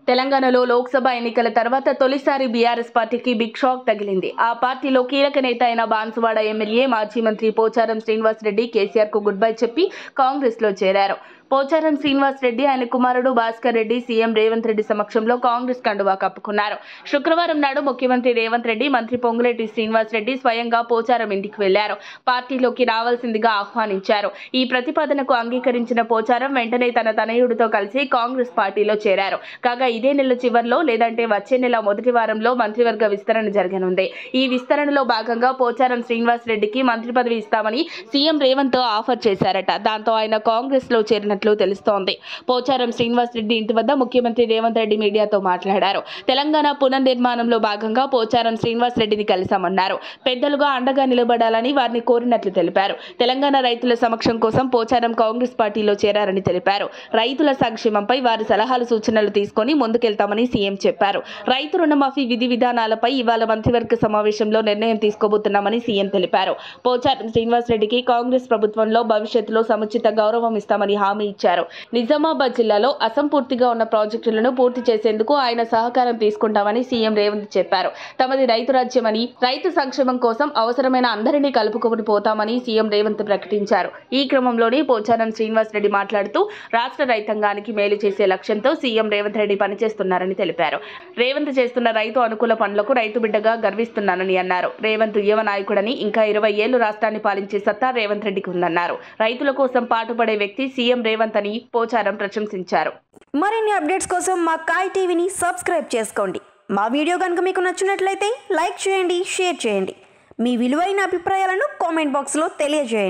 తెలంగాణలో లోక్సభ ఎన్నికల తర్వాత తొలిసారి బీఆర్ఎస్ పార్టీకి బిగ్ షాక్ తగిలింది. ఆ పార్టీలో కీలక నేత అయిన బాన్సువాడ ఎమ్మెల్యే మాజీ మంత్రి పోచారం శ్రీనివాస్ రెడ్డి కేసీఆర్ కు గుడ్ బై చెప్పి కాంగ్రెస్ లో చేరారు. పోచారం శ్రీనివాస్ రెడ్డి ఆయన కుమారుడు భాస్కర్ రెడ్డి సీఎం రేవంత్ రెడ్డి సమక్షంలో కాంగ్రెస్ కండువా కప్పుకున్నారు. శుక్రవారం నాడు ముఖ్యమంత్రి రేవంత్ రెడ్డి, మంత్రి పొంగులేటి శ్రీనివాస్ రెడ్డి స్వయంగా పోచారం ఇంటికి వెళ్లారు. పార్టీలోకి రావాల్సిందిగా ఆహ్వానించారు. ఈ ప్రతిపాదనకు అంగీకరించిన పోచారం వెంటనే తన తనయుడితో కలిసి కాంగ్రెస్ పార్టీలో చేరారు. కాగా ఇదే నెల చివర్లో లేదంటే వచ్చే నెల మొదటి వారంలో మంత్రివర్గ విస్తరణ జరగనుంది. ఈ విస్తరణలో భాగంగా పోచారం శ్రీనివాస్ రెడ్డికి మంత్రి పదవి ఇస్తామని సీఎం రేవంత్ ఆఫర్ చేశారట. దాంతో ఆయన కాంగ్రెస్ లో చేరినట్లు తెలుస్తోంది. పోచారం శ్రీనివాస్ రెడ్డి ఇంటి వద్ద ముఖ్యమంత్రి రేవంత్ రెడ్డి మీడియాతో మాట్లాడారు. తెలంగాణ పునర్నిర్మాణంలో భాగంగా పోచారం శ్రీనివాస్ రెడ్డిని కలిశామన్నారు. పెద్దలుగా అండగా నిలబడాలని వారిని కోరినట్లు తెలిపారు. తెలంగాణ రైతుల సమక్షం కోసం పోచారం కాంగ్రెస్ పార్టీలో చేరారని తెలిపారు. రైతుల సంక్షేమంపై వారి సలహాలు సూచనలు తీసుకొని ముందుకెళ్తామని సీఎం చెప్పారు. రైతు రుణమాఫీ విధి విధానాలపై ఇవాళ మంత్రివర్గ సమావేశంలో నిర్ణయం తీసుకోబోతున్నామని సీఎం తెలిపారు. పోచారం శ్రీనివాస్ రెడ్డికి కాంగ్రెస్ ప్రభుత్వంలో భవిష్యత్తులో సముచిత గౌరవం ఇస్తామని హామీ ఇచ్చారు. నిజామాబాద్ జిల్లాలో అసంపూర్తిగా ఉన్న ప్రాజెక్టులను పూర్తి చేసేందుకు ఆయన సహకారం తీసుకుంటామని సీఎం రేవంత్ చెప్పారు. తమది రైతు రాజ్యమని, రైతు సంక్షేమం కోసం అవసరమైన అందరినీ కలుపుకొని పోతామని సీఎం రేవంత్ ప్రకటించారు. ఈ క్రమంలోనే పోచారం శ్రీనివాస్ రెడ్డి మాట్లాడుతూ రాష్ట్ర రైతాంగానికి మేలు చేసే లక్ష్యంతో సీఎం రేవంత్ రెడ్డి పనిచేస్తున్నారని తెలిపారు. రేవంత్ చేస్తున్న రైతు అనుకూల పనులకు రైతు బిడ్డగా గర్విస్తున్నానని అన్నారు. రేవంత్ యువ నాయకుడని, ఇంకా 20 ఏళ్లు రాష్ట్రాన్ని పాలించే సత్తా రేవంత్ రెడ్డికి ఉందన్నారు. రైతుల కోసం పాటుపడే వ్యక్తి సీఎం రేవంత్ అని పోచారం ప్రశంసించారు. మరిన్ని అప్డేట్స్ కోసం మా కాయ్ టీవీని సబ్స్క్రైబ్ చేసుకోండి. మా వీడియో కనుక మీకు నచ్చినట్లయితే లైక్ చేయండి, షేర్ చేయండి. మీ విలువైన అభిప్రాయాలను కామెంట్ బాక్స్లో తెలియజేయండి.